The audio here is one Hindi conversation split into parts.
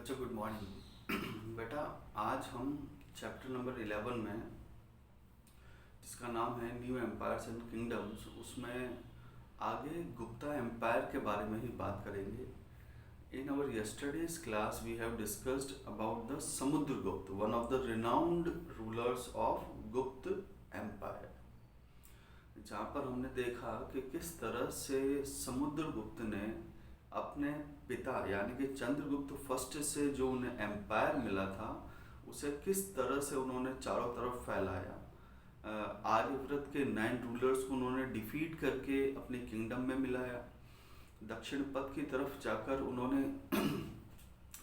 बच्चों गुड मॉर्निंग। बेटा आज हम चैप्टर नंबर 11 में जिसका नाम है न्यू एम्पायर्स एंड किंगडम्स उसमें आगे गुप्ता एम्पायर के बारे में ही बात करेंगे। In our yesterday's class we have discussed about the Samudragupta, one of the renowned rulers of Gupta empire, जहाँ पर हमने देखा कि किस तरह से समुद्रगुप्त ने अपने पिता यानी कि चंद्रगुप्त फर्स्ट से जो उन्हें एम्पायर मिला था उसे किस तरह से उन्होंने चारों तरफ फैलाया। आर्यव्रत के 9 रूलर्स को उन्होंने डिफीट करके अपनी किंगडम में मिलाया। दक्षिण पथ की तरफ जाकर उन्होंने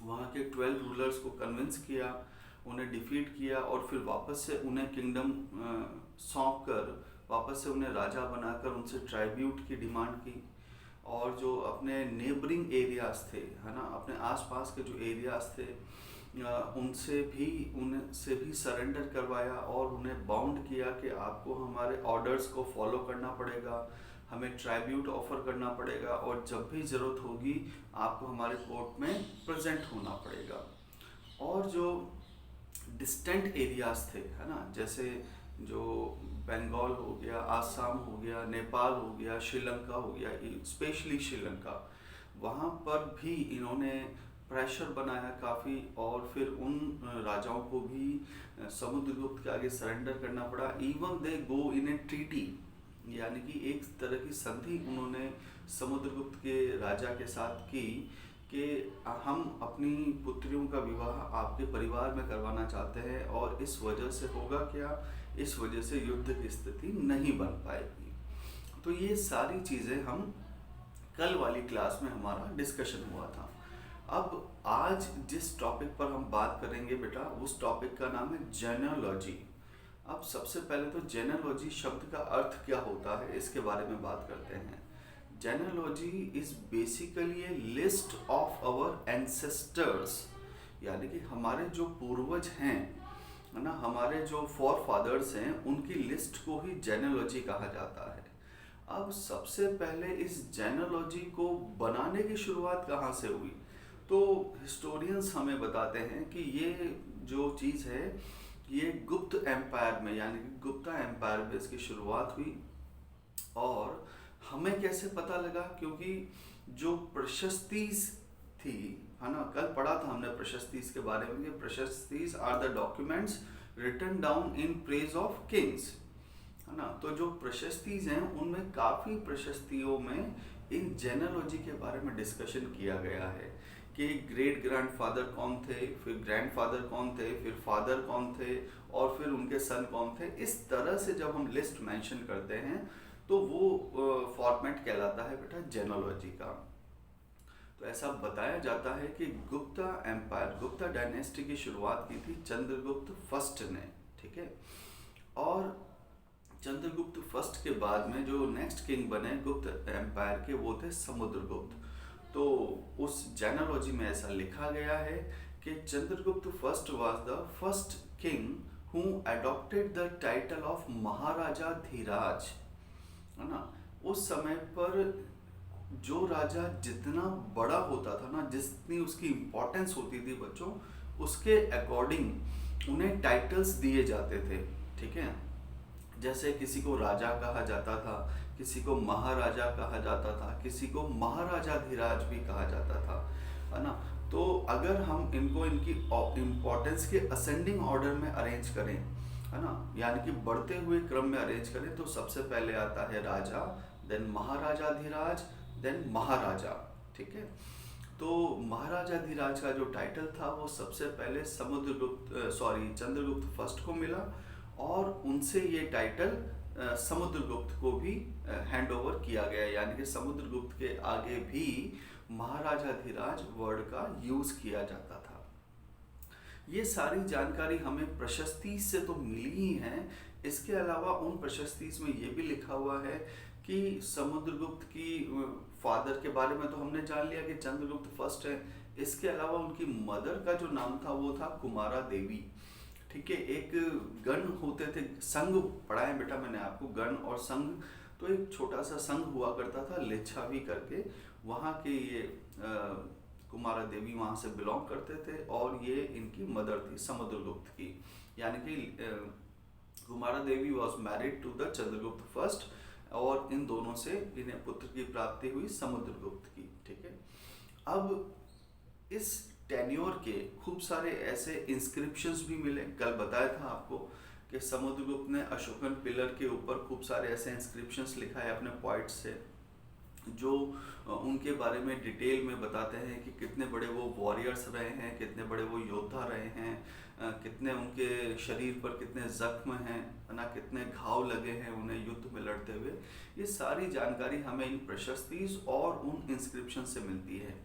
वहाँ के 12 रूलर्स को कन्विंस किया, उन्हें डिफीट किया और फिर वापस से उन्हें किंगडम सौंप कर वापस से उन्हें राजा बनाकर उनसे ट्राइब्यूट की डिमांड की। और जो अपने नेबरिंग एरियाज़ थे, है ना, अपने आसपास के जो एरियाज़ थे उनसे भी सरेंडर करवाया और उन्हें बाउंड किया कि आपको हमारे ऑर्डर्स को फॉलो करना पड़ेगा, हमें ट्राइब्यूट ऑफर करना पड़ेगा और जब भी ज़रूरत होगी आपको हमारे कोर्ट में प्रेजेंट होना पड़ेगा। और जो डिस्टेंट एरियाज़ थे, है ना, जैसे जो बंगाल हो गया, आसाम हो गया, नेपाल हो गया, श्रीलंका हो गया, स्पेशली श्रीलंका, वहाँ पर भी इन्होंने प्रेशर बनाया काफ़ी और फिर उन राजाओं को भी समुद्रगुप्त के आगे सरेंडर करना पड़ा। Even they go in A treaty, यानी कि एक तरह की संधि उन्होंने समुद्रगुप्त के राजा के साथ की कि हम अपनी पुत्रियों का विवाह आपके परिवार में करवाना चाहते हैं और इस वजह से होगा क्या, इस वजह से युद्ध की स्थिति नहीं बन पाएगी। तो ये सारी चीज़ें हम कल वाली क्लास में हमारा डिस्कशन हुआ था। अब आज जिस टॉपिक पर हम बात करेंगे बेटा, उस टॉपिक का नाम है जेनेलॉजी। अब सबसे पहले तो जेनेलॉजी शब्द का अर्थ क्या होता है इसके बारे में बात करते हैं। Genealogy is basically a list of our ancestors, यानी कि हमारे जो पूर्वज हैं, है ना, हमारे जो फॉर फादर्स हैं, उनकी लिस्ट को ही जेनेलॉजी कहा जाता है। अब सबसे पहले इस जेनेलॉजी को बनाने की शुरुआत कहाँ से हुई, तो हिस्टोरियंस हमें बताते हैं कि ये जो चीज़ है ये गुप्त एम्पायर में यानी कि गुप्ता एम्पायर में इसकी शुरुआत हुई। और हमें कैसे पता लगा, क्योंकि जो प्रशस्तीज थी, है ना, कल पढ़ा था हमने प्रशस्तीज के बारे में कि prashastis are the documents written down in praise of kings, है ना। तो जो प्रशस्तीज हैं उनमें काफ़ी प्रशस्तियों में इन जेनेलॉजी के बारे में डिस्कशन किया गया है कि ग्रेट ग्रैंडफादर कौन थे, फिर ग्रैंडफादर कौन थे, फिर फादर कौन थे और फिर उनके सन कौन थे। इस तरह से जब हम लिस्ट मेंशन करते हैं तो वो फॉर्मेट कहलाता है बेटा जेनेलॉजी का। तो ऐसा बताया जाता है कि गुप्ता एम्पायर, गुप्ता डायनेस्टी की शुरुआत की थी चंद्रगुप्त फर्स्ट ने, ठीक है। और चंद्रगुप्त फर्स्ट के बाद में जो नेक्स्ट किंग बने गुप्त एम्पायर के वो थे समुद्रगुप्त। तो उस जेनेलॉजी में ऐसा लिखा गया है कि Chandragupta first was the first king who adopted the title of Maharajadhiraj, है ना। उस समय पर जो राजा जितना बड़ा होता था ना, जितनी उसकी इम्पोर्टेंस होती थी बच्चों, उसके अकॉर्डिंग उन्हें टाइटल्स दिए जाते थे, ठीक है। जैसे किसी को राजा कहा जाता था, किसी को महाराजा कहा जाता था, किसी को महाराजा धीराज भी कहा जाता था, है ना। तो अगर हम इनको इनकी इम्पोर्टेंस के असेंडिंग ऑर्डर में अरेंज करें, है ना, यानी कि बढ़ते हुए क्रम में अरेंज करें, तो सबसे पहले आता है राजा, देन महाराजा धीराज, देन महाराजा, ठीक है। तो महाराजा धीराज का जो टाइटल था वो सबसे पहले चंद्रगुप्त फर्स्ट को मिला और उनसे ये टाइटल समुद्रगुप्त को भी हैंड ओवर किया गया, यानी कि समुद्रगुप्त के आगे भी महाराजा धीराज वर्ड का यूज किया जाता था। ये सारी जानकारी हमें प्रशस्ति से तो मिली ही है। इसके अलावा उन प्रशस्तिस में ये भी लिखा हुआ है कि समुद्रगुप्त की फादर के बारे में तो हमने जान लिया कि चंद्रगुप्त फर्स्ट है। इसके अलावा उनकी मदर का जो नाम था वो था कुमारा देवी, ठीक है। एक गण होते थे, संघ पढ़ा है बेटा मैंने आपको, गण और संघ। तो एक छोटा सा संघ हुआ करता था लिच्छावी करके, वहाँ के ये कुमारा देवी वहाँ से बिलोंग करते थे और ये इनकी मदर थी समुद्रगुप्त की, यानी कि Kumara Devi was married to the Chandragupta first और इन दोनों से इन्हें पुत्र की प्राप्ति हुई समुद्रगुप्त की। ठीक है, अब इस टेन्योर के खूब सारे ऐसे इंस्क्रिप्शंस भी मिले। कल बताया था आपको कि समुद्रगुप्त ने अशोकन पिलर के ऊपर खूब सारे ऐसे इंस्क्रिप्शंस लिखा है अपने पॉइंट से, जो उनके बारे में डिटेल में बताते हैं कि कितने बड़े वो वॉरियर्स रहे हैं, कितने बड़े वो योद्धा रहे हैं, कितने उनके शरीर पर कितने जख्म हैं ना, कितने घाव लगे हैं उन्हें युद्ध में लड़ते हुए। ये सारी जानकारी हमें इन प्रशस्तिज और उन इंस्क्रिप्शन से मिलती है।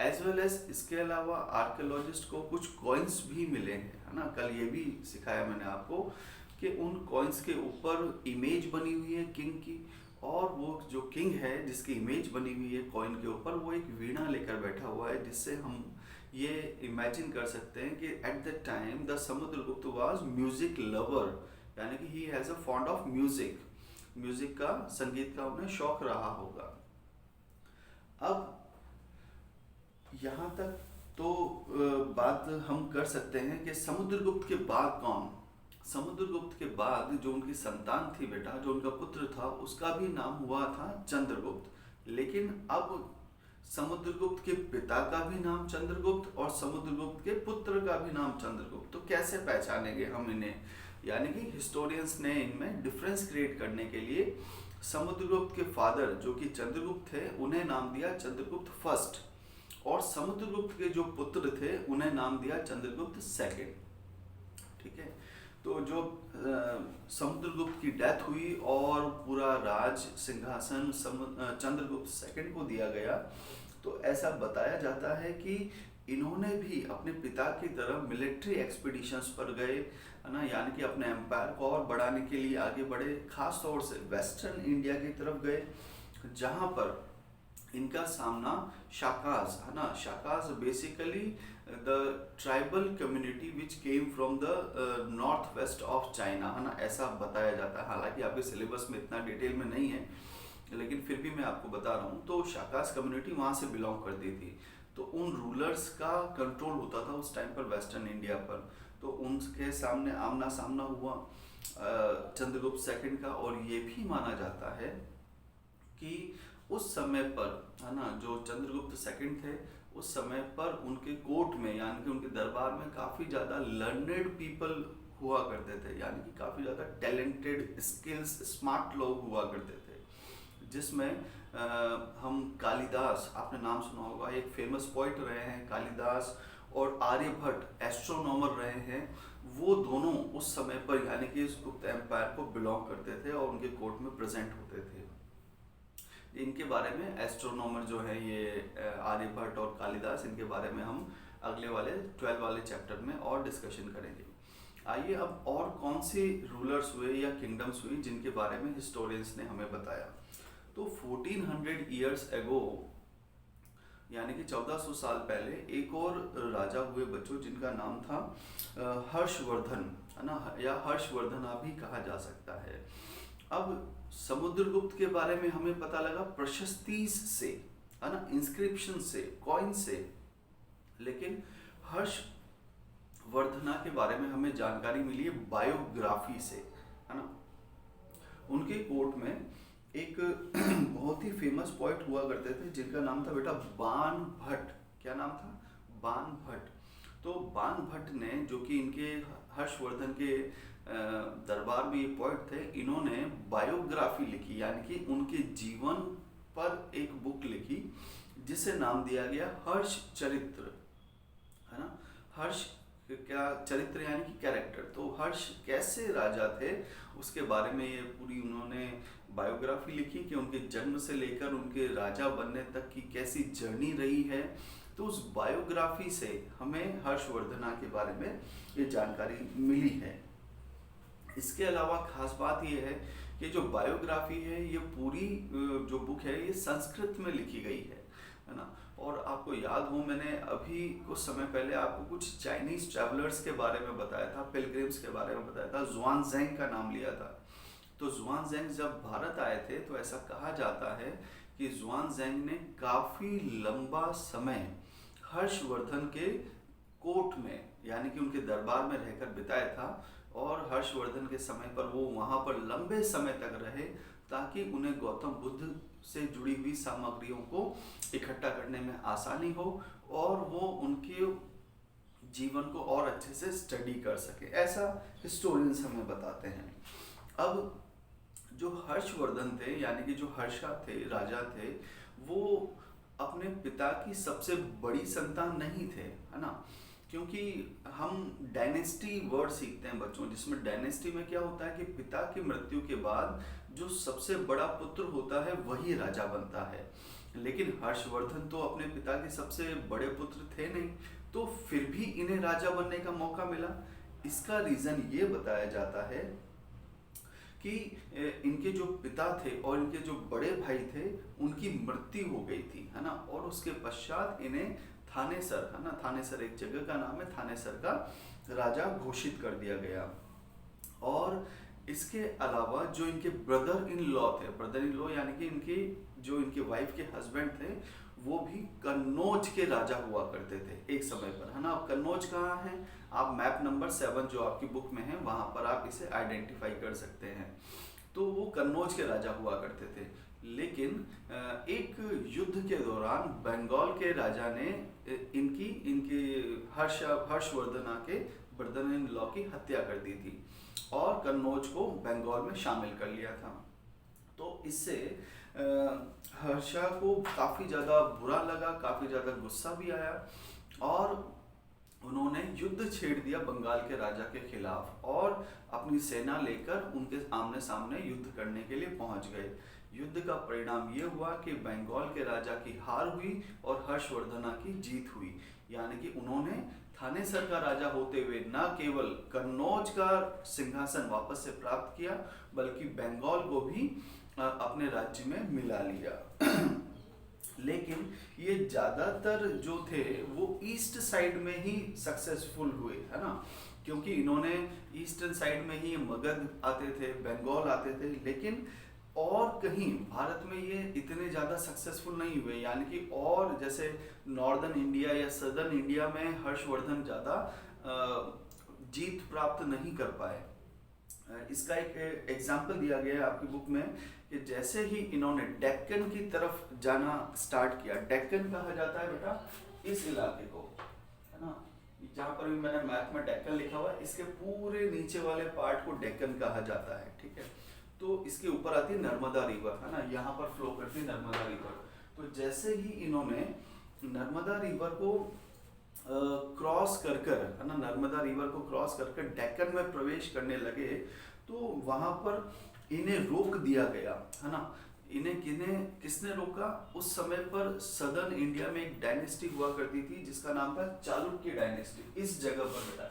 एज वेल एज इसके अलावा आर्कियोलॉजिस्ट को कुछ कॉइन्स भी मिले हैं, है ना। कल ये भी सिखाया मैंने आपको कि उन कॉइन्स के ऊपर इमेज बनी हुई है किंग की, और वो जो किंग है जिसकी इमेज बनी हुई है कॉइन के ऊपर, वो एक वीणा लेकर बैठा हुआ है, जिससे हम ये इमेजिन कर सकते हैं कि at the time the Samudragupta was music lover, यानी कि he has a fond of music का, संगीत का उन्हें शौक रहा होगा। अब यहाँ तक तो बात हम कर सकते हैं कि समुद्रगुप्त के बाद कौन, समुद्रगुप्त के बाद जो उनकी संतान थी बेटा, जो उनका पुत्र था, उसका भी नाम हुआ था चंद्रगुप्त। लेकिन अब समुद्रगुप्त के पिता का भी नाम चंद्रगुप्त और समुद्रगुप्त के पुत्र का भी नाम चंद्रगुप्त, तो कैसे पहचानेंगे हम इन्हें। यानी कि हिस्टोरियंस ने इनमें डिफरेंस क्रिएट करने के लिए समुद्रगुप्त के फादर जो कि चंद्रगुप्त थे उन्हें नाम दिया चंद्रगुप्त फर्स्ट, और समुद्रगुप्त के जो पुत्र थे उन्हें नाम दिया चंद्रगुप्त सेकंड। ठीक है, तो जो समुद्रगुप्त की डेथ हुई और पूरा राज सिंहासन चंद्रगुप्त सेकंड को दिया गया, तो ऐसा बताया जाता है कि इन्होंने भी अपने पिता की तरह मिलिट्री एक्सपीडिशंस पर गए, है ना, यानी कि अपने एम्पायर को और बढ़ाने के लिए आगे बढ़े, खास तौर से वेस्टर्न इंडिया की तरफ गए, जहाँ पर इनका सामना शाकाज, है ना, Shakas basically the tribal community which came from the north west of China, है ना, ऐसा बताया जाता है। हालांकि आपके सिलेबस में इतना डिटेल में नहीं है, लेकिन फिर भी मैं आपको बता रहा हूँ। तो शाकाज कम्युनिटी वहाँ से बिलोंग करती थी, तो उन रूलर्स का कंट्रोल होता था उस टाइम पर वेस्टर्न इंडिया पर। तो उनके सामने आमना सामना हुआ चंद्रगुप्त सेकंड का, और ये भी माना जाता है कि उस समय पर, है ना, जो चंद्रगुप्त सेकंड थे उस समय पर उनके कोर्ट में, यानी कि उनके दरबार में काफ़ी ज़्यादा लर्नेड पीपल हुआ करते थे, यानी कि काफ़ी ज़्यादा टैलेंटेड, स्किल्स, स्मार्ट लोग हुआ करते थे, जिसमें हम कालिदास, आपने नाम सुना होगा, एक फेमस पोइट रहे हैं कालिदास, और आर्यभट्ट एस्ट्रोनॉमर रहे हैं। वो दोनों उस समय पर, यानी कि इस गुप्त एम्पायर को बिलोंग करते थे और उनके कोर्ट में प्रेजेंट होते थे। इनके बारे में एस्ट्रोनॉमर जो है ये आर्यभट्ट और कालिदास, इनके बारे में हम अगले वाले 12 वाले चैप्टर में और डिस्कशन करेंगे। आइए अब और कौन सी रूलर्स हुए या किंगडम्स हुई जिनके बारे में हिस्टोरियंस ने हमें बताया। तो 1400 ईयर्स एगो, यानी कि 1400 साल पहले एक और राजा हुए बच्चों, जिनका नाम था हर्षवर्धन, है ना, या हर्षवर्धना भी कहा जा सकता है। अब समुद्रगुप्त के बारे में हमें पता लगा प्रशस्ति से, है ना, इंस्क्रिप्शन से, कॉइन से, लेकिन हर्षवर्धना के बारे में हमें जानकारी मिली है बायोग्राफी से, है ना। उनके कोर्ट में एक बहुत ही फेमस पोएट हुआ करते थे जिनका नाम था बेटा बाण भट्ट। क्या नाम था? बाण भट्ट। तो बाण भट्ट ने, जो कि इनके हर्षवर्धन के दरबार में ये पोएट थे, इन्होंने बायोग्राफी लिखी, यानी कि उनके जीवन पर एक बुक लिखी जिसे नाम दिया गया हर्ष चरित्र, है ना। हर्ष क्या चरित्र यानी कि कैरेक्टर, तो हर्ष कैसे राजा थे उसके बारे में ये पूरी उन्होंने बायोग्राफी लिखी कि उनके जन्म से लेकर उनके राजा बनने तक की कैसी जर्नी रही है। तो उस बायोग्राफी से हमें हर्षवर्धना के बारे में ये जानकारी मिली है। इसके अलावा खास बात ये है कि जो बायोग्राफी है ये पूरी जो बुक है ये संस्कृत में लिखी गई है ना। और आपको याद हो, मैंने अभी कुछ समय पहले आपको कुछ चाइनीज ट्रैवलर्स के बारे में बताया था, पिलग्रिम्स के बारे में बताया था, ज़ुआनज़ैंग का नाम लिया था। तो ज़ुआनज़ैंग जब भारत आए थे तो ऐसा कहा जाता है कि ज़ुआनज़ैंग ने काफ़ी लंबा समय हर्षवर्धन के कोर्ट में यानी कि उनके दरबार में रहकर बिताया था, और हर्षवर्धन के समय पर वो वहाँ पर लंबे समय तक रहे ताकि उन्हें गौतम बुद्ध से जुड़ी हुई सामग्रियों को इकट्ठा करने में आसानी हो और वो उनके जीवन को और अच्छे से स्टडी कर सके, ऐसा हिस्टोरियंस हमें बताते हैं। अब जो हर्षवर्धन थे यानी कि जो हर्षा थे, राजा थे, वो अपने पिता की सबसे बड़ी संतान नहीं थे, है ना, क्योंकि हम डायनेस्टी वर्ड सीखते हैं बच्चों, जिसमें डायनेस्टी में क्या होता है कि पिता की मृत्यु के बाद जो सबसे बड़ा पुत्र होता है वही राजा बनता है। लेकिन हर्षवर्धन तो अपने पिता के सबसे बड़े पुत्र थे नहीं, तो फिर भी इन्हें राजा बनने का मौका मिला। इसका रीजन ये बताया जाता है कि इनके जो पिता थे और इनके जो बड़े भाई थे उनकी मृत्यु हो गई थी, है ना, और उसके पश्चात इन्हें थानेसर, है ना, थानेसर एक जगह का नाम है, थानेसर का राजा घोषित कर दिया गया। और इसके अलावा जो इनके ब्रदर इन लॉ थे, ब्रदर इन लॉ यानी कि इनके वाइफ के हस्बैंड थे, वो भी कन्नौज के राजा हुआ करते थे एक समय पर, है ना। अब कन्नौज कहाँ है, आप मैप नंबर 7 जो आपकी बुक में है वहाँ पर आप इसे आइडेंटिफाई कर सकते हैं। तो वो कन्नौज के राजा हुआ करते थे, लेकिन एक युद्ध के दौरान बंगाल के राजा ने इनके हर्षवर्धना के ब्रदर इन लॉ की हत्या कर दी थी और कन्नौज को बंगाल में शामिल कर लिया था। तो इससे हर्षा को काफ़ी ज़्यादा बुरा लगा, काफ़ी ज़्यादा गुस्सा भी आया और उन्होंने युद्ध छेड़ दिया बंगाल के राजा के खिलाफ और अपनी सेना लेकर उनके आमने सामने युद्ध करने के लिए पहुंच गए। युद्ध का परिणाम ये हुआ कि बंगाल के राजा की हार हुई और हर्षवर्धना की जीत हुई, यानी कि उन्होंने थानेसर का राजा होते हुए न केवल कन्नौज का सिंहासन वापस से प्राप्त किया बल्कि बंगाल को भी अपने राज्य में मिला लिया। लेकिन ये ज़्यादातर जो थे वो ईस्ट साइड में ही सक्सेसफुल हुए, है ना, क्योंकि इन्होंने ईस्टर्न साइड में ही मगध आते थे, बंगाल आते थे, लेकिन और कहीं भारत में ये इतने ज़्यादा सक्सेसफुल नहीं हुए, यानी कि और जैसे नॉर्दर्न इंडिया या सदर्न इंडिया में हर्षवर्धन ज़्यादा जीत प्राप्त नहीं कर पाए। इसका एक एग्जाम्पल दिया गया है आपकी बुक में कि जैसे ही इन्होंने डेक्कन की तरफ जाना स्टार्ट किया, डेक्कन कहा जाता है बेटा इस इलाके को, है ना, जहाँ पर भी मैंने मैप में डेक्कन लिखा हुआ है, इसके पूरे नीचे वाले पार्ट को डेक्कन कहा जाता है, ठीक है। तो इसके ऊपर आती है नर्मदा रिवर, है ना, यहाँ पर फ्लो करती है नर्मदा रिवर। तो जैसे ही इन्होंने नर्मदा रिवर को क्रॉस कर कर, है ना, नर्मदा रिवर को क्रॉस कर कर डेक्कन में प्रवेश करने लगे तो वहाँ पर इन्हें रोक दिया गया, है ना। इन्हें किसने रोका? उस समय पर सदर्न इंडिया में एक डायनेस्टी हुआ करती थी जिसका नाम था चालुक्य डायनेस्टी। इस जगह पर बेटा,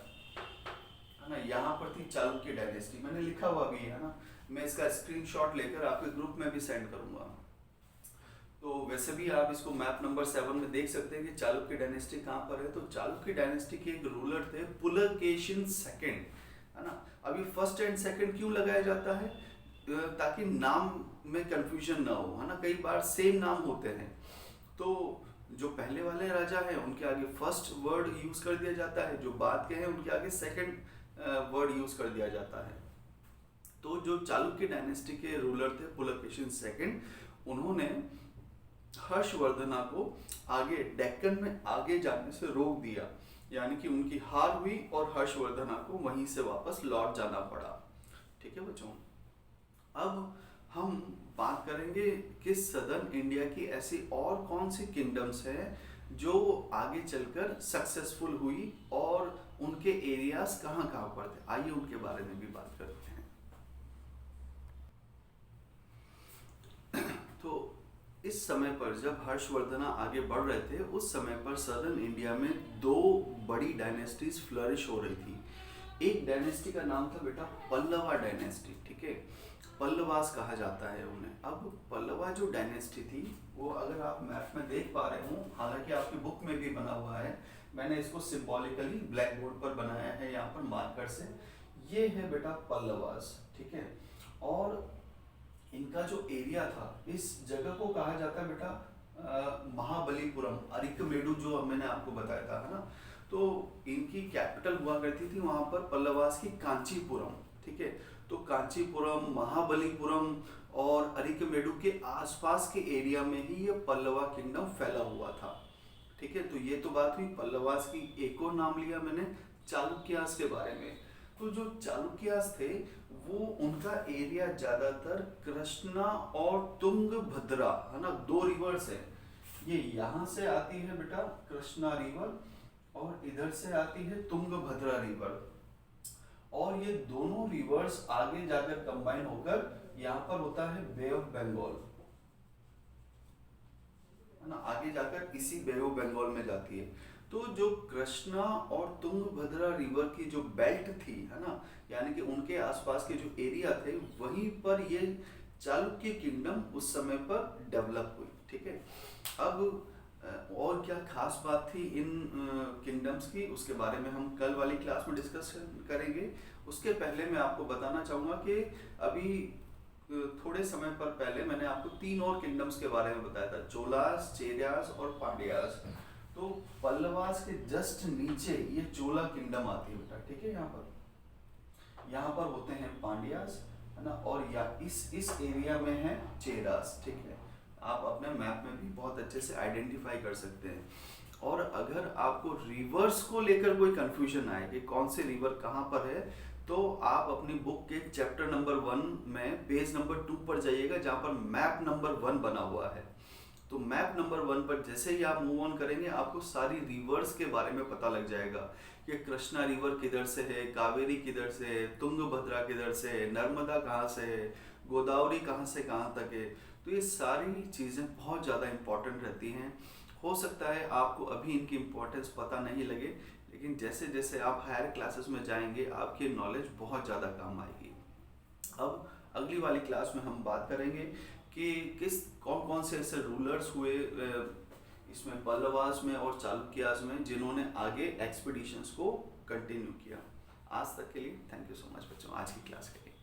है ना, यहाँ पर थी चालुक्य डायनेस्टी, मैंने लिखा हुआ भी है ना, मैं इसका स्क्रीनशॉट लेकर आपके ग्रुप में भी सेंड करूंगा। तो वैसे भी आप इसको मैप नंबर 7 में देख सकते हैं कि चालुक्य डायनेस्टी कहाँ पर है। तो चालुक्य डायनेस्टी के एक रूलर थे पुलकेशिन सेकंड, है ना। अभी फर्स्ट एंड सेकंड क्यों लगाया जाता है? ताकि नाम में कंफ्यूजन ना हो, है ना, कई बार सेम नाम होते हैं तो जो पहले वाले राजा हैं उनके आगे फर्स्ट वर्ड यूज कर दिया जाता है, जो बाद के हैं उनके आगे सेकंड वर्ड यूज कर दिया जाता है। तो जो चालुक्य डायनेस्टी के रूलर थे पुलकेशिन सेकंड, उन्होंने हर्षवर्धना को आगे डेक्कन में आगे जाने से रोक दिया, यानी कि उनकी हार हुई और हर्षवर्धना को वहीं से वापस लौट जाना पड़ा। ठीक है बच्चों, अब हम बात करेंगे कि सदर्न इंडिया की ऐसी और कौन सी किंगडम्स हैं जो आगे चलकर सक्सेसफुल हुई और उनके एरियाज कहाँ कहाँ पर थे। आइए उनके बारे में भी बात करते हैं। तो इस समय पर जब हर्षवर्धना आगे बढ़ रहे थे उस समय पर सदर्न इंडिया में दो बड़ी डायनेस्टीज फ्लरिश हो रही थी। एक डायनेस्टी का नाम था बेटा पल्लवा डायनेस्टी, ठीक है, पल्लवास कहा जाता है उन्हें। अब पल्लवा जो डायनेस्टी थी वो अगर आप मैप में देख पा रहे हो, हालांकि आपकी बुक में भी बना हुआ है, मैंने इसको सिंबॉलिकली ब्लैक बोर्ड पर बनाया है यहाँ पर मार्कर से। ये है बेटा पल्लवास, ठीक है, और इनका जो एरिया था इस जगह को कहा जाता है बेटा महाबलीपुरम, अरिकमेडु जो मैंने आपको बताया था, है ना। तो इनकी कैपिटल हुआ करती थी वहां पर पल्लवास की कांचीपुरम, ठीक है। तो कांचीपुरम, महाबलीपुरम और अरिकमेडु के आसपास के एरिया में ही ये पल्लवा किंगडम फैला हुआ था, ठीक है। तो ये तो बात हुई पल्लवास की। एक और नाम लिया मैंने चालुक्यास के बारे में। तो जो चालुक्यास थे वो उनका एरिया ज्यादातर कृष्णा और तुंगभद्रा, है ना, दो रिवर्स है। ये यहाँ से आती है बेटा कृष्णा रिवर और इधर से आती है तुंगभद्रा रिवर, और ये दोनों रिवर्स आगे जाकर कंबाइन होकर यहाँ पर होता है बे ऑफ बंगाल, है ना, आगे जाकर इसी बे ऑफ बंगाल में जाती है। तो जो कृष्णा और तुंगभद्रा रिवर की जो बेल्ट थी, है ना, यानी कि उनके आसपास के जो एरिया थे वहीं पर ये चालुक्य किंगडम उस समय पर डेवलप हुई, ठीक है। अब और क्या खास बात थी इन किंगडम्स की, उसके बारे में हम कल वाली क्लास में डिस्कस करेंगे। उसके पहले मैं आपको बताना चाहूँगा कि अभी थोड़े समय पर पहले मैंने आपको 3 और किंगडम्स के बारे में बताया था, चोलास, चेरियास और पांड्यास। तो पल्लवास के जस्ट नीचे ये चोला किंगडम आती है बेटा, ठीक है। यहाँ पर होते हैं पांड्यास, है ना, और या इस एरिया में है चेरास, ठीक है। आप अपने मैप में भी बहुत अच्छे से आइडेंटिफाई कर सकते हैं। और अगर आपको रिवर्स को लेकर कोई कंफ्यूजन आए कि कौन से रिवर कहाँ पर है, तो आप अपनी बुक के चैप्टर नंबर 1 में पेज नंबर 2 पर जाइएगा जहाँ पर मैप नंबर 1 बना हुआ है। तो मैप नंबर 1 पर जैसे ही आप मूव ऑन करेंगे आपको सारी रिवर्स के बारे में पता लग जाएगा कि कृष्णा रिवर किधर से है, कावेरी किधर से है, तुंगभद्रा किधर से है, नर्मदा कहाँ से है, गोदावरी कहाँ से कहाँ तक है। तो ये सारी चीज़ें बहुत ज़्यादा इम्पोर्टेंट रहती हैं। हो सकता है आपको अभी इनकी इम्पोर्टेंस पता नहीं लगे, लेकिन जैसे जैसे आप हायर क्लासेस में जाएंगे आपकी नॉलेज बहुत ज़्यादा काम आएगी। अब अगली वाली क्लास में हम बात करेंगे कि कौन कौन से ऐसे रूलर्स हुए इसमें पल्लवास में और चालुक्यास में जिन्होंने आगे एक्सपीडिशंस को कंटिन्यू किया। आज तक के लिए थैंक यू सो मच बच्चों, आज की क्लास के लिए।